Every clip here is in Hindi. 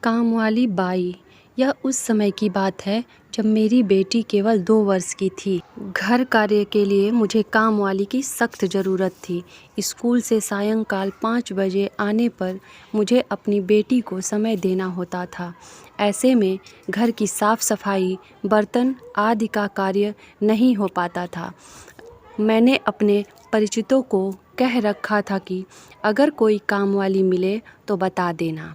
काम वाली बाई। यह उस समय की बात है जब मेरी बेटी केवल 2 वर्ष की थी। घर कार्य के लिए मुझे काम वाली की सख्त ज़रूरत थी। स्कूल से सायंकाल 5 बजे आने पर मुझे अपनी बेटी को समय देना होता था। ऐसे में घर की साफ सफाई, बर्तन आदि का कार्य नहीं हो पाता था। मैंने अपने परिचितों को कह रखा था कि अगर कोई काम वाली मिले तो बता देना।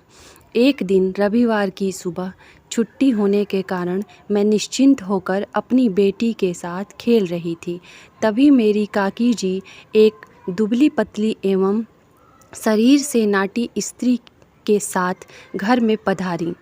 एक दिन रविवार की सुबह छुट्टी होने के कारण मैं निश्चिंत होकर अपनी बेटी के साथ खेल रही थी। तभी मेरी काकी जी, एक दुबली पतली एवं शरीर से नाटी स्त्री के साथ घर में पधारी।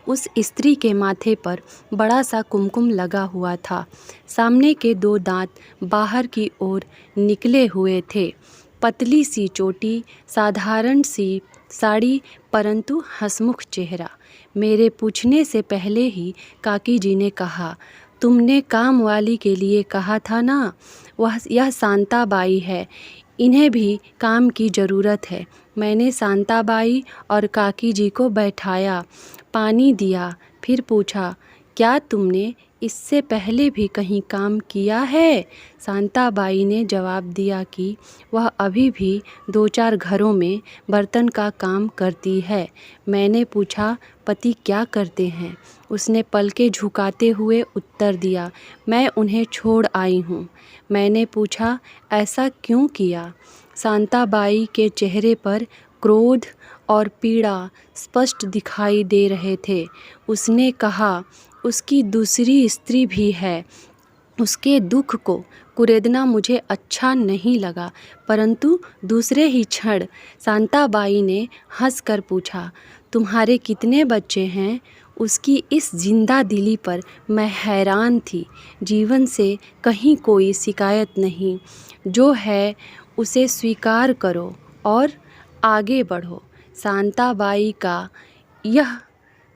उस स्त्री के माथे पर बड़ा सा कुमकुम लगा हुआ था। सामने के 2 दांत बाहर की ओर निकले हुए थे। पतली सी चोटी, साधारण सी साड़ी, परंतु हंसमुख चेहरा। मेरे पूछने से पहले ही काकी जी ने कहा, तुमने काम वाली के लिए कहा था ना, यह शांताबाई है, इन्हें भी काम की ज़रूरत है। मैंने शांताबाई और काकी जी को बैठाया, पानी दिया, फिर पूछा, क्या तुमने इससे पहले भी कहीं काम किया है? शांताबाई ने जवाब दिया कि वह अभी भी 2-4 घरों में बर्तन का काम करती है। मैंने पूछा, पति क्या करते हैं? उसने पलकें झुकाते हुए उत्तर दिया, मैं उन्हें छोड़ आई हूँ। मैंने पूछा, ऐसा क्यों किया? शांताबाई के चेहरे पर क्रोध और पीड़ा स्पष्ट दिखाई दे रहे थे। उसने कहा, उसकी दूसरी स्त्री भी है। उसके दुख को कुरेदना मुझे अच्छा नहीं लगा, परंतु दूसरे ही क्षण शांताबाई ने हंसकर पूछा, तुम्हारे कितने बच्चे हैं? उसकी इस जिंदा दिली पर मैं हैरान थी। जीवन से कहीं कोई शिकायत नहीं, जो है उसे स्वीकार करो और आगे बढ़ो। शांताबाई का यह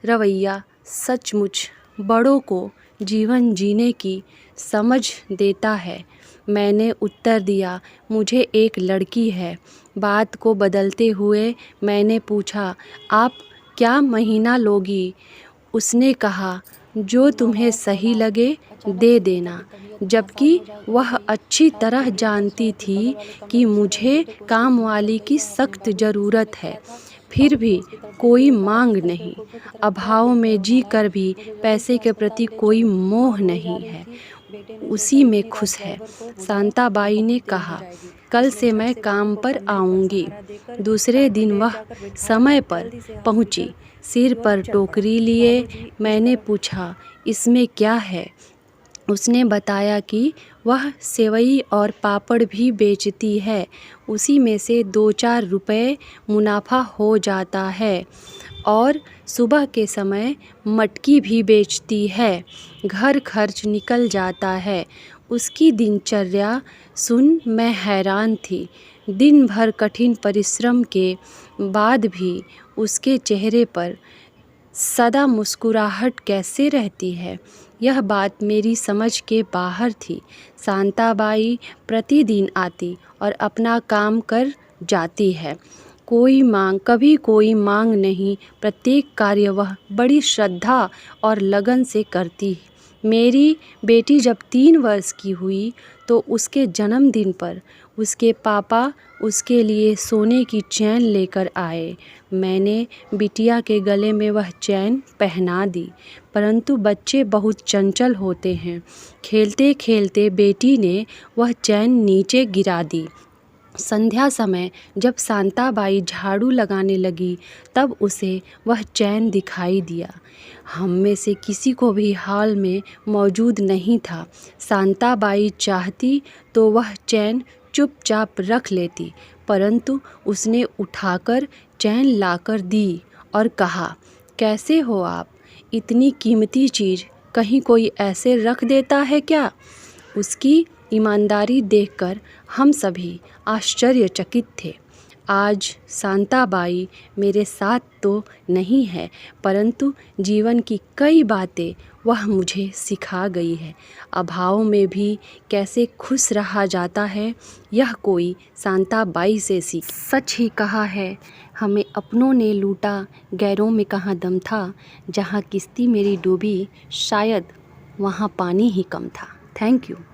रवैया सचमुच बड़ों को जीवन जीने की समझ देता है। मैंने उत्तर दिया, मुझे एक लड़की है। बात को बदलते हुए मैंने पूछा, आप क्या महीना लोगी? उसने कहा, जो तुम्हें सही लगे दे देना। जबकि वह अच्छी तरह जानती थी कि मुझे काम वाली की सख्त ज़रूरत है, फिर भी कोई मांग नहीं। अभाव में जी कर भी पैसे के प्रति कोई मोह नहीं है, उसी में खुश है। शांताबाई ने कहा, कल से मैं काम पर आऊँगी। दूसरे दिन वह समय पर पहुँची, सिर पर टोकरी लिए। मैंने पूछा, इसमें क्या है? उसने बताया कि वह सेवई और पापड़ भी बेचती है, उसी में से 2-4 रुपए मुनाफा हो जाता है, और सुबह के समय मटकी भी बेचती है, घर खर्च निकल जाता है। उसकी दिनचर्या सुन मैं हैरान थी। दिन भर कठिन परिश्रम के बाद भी उसके चेहरे पर सदा मुस्कुराहट कैसे रहती है, यह बात मेरी समझ के बाहर थी। शांताबाई प्रतिदिन आती और अपना काम कर जाती है। कभी कोई मांग नहीं, प्रत्येक कार्य वह बड़ी श्रद्धा और लगन से करती। मेरी बेटी जब 3 वर्ष की हुई तो उसके जन्मदिन पर उसके पापा उसके लिए सोने की चैन लेकर आए। मैंने बिटिया के गले में वह चैन पहना दी, परंतु बच्चे बहुत चंचल होते हैं। खेलते खेलते बेटी ने वह चैन नीचे गिरा दी। संध्या समय जब शांताबाई झाड़ू लगाने लगी, तब उसे वह चैन दिखाई दिया। हम में से किसी को भी हाल में मौजूद नहीं था। शांताबाई चाहती तो वह चैन चुपचाप रख लेती, परंतु उसने उठाकर चैन लाकर दी और कहा, कैसे हो आप? इतनी कीमती चीज़ कहीं कोई ऐसे रख देता है क्या? उसकी ईमानदारी देखकर हम सभी आश्चर्यचकित थे। आज शांताबाई मेरे साथ तो नहीं है, परंतु जीवन की कई बातें वह मुझे सिखा गई है। अभाव में भी कैसे खुश रहा जाता है, यह कोई शांताबाई से सीख। सच ही कहा है, हमें अपनों ने लूटा, गैरों में कहाँ दम था। जहाँ किश्ती मेरी डूबी, शायद वहाँ पानी ही कम था। Thank you.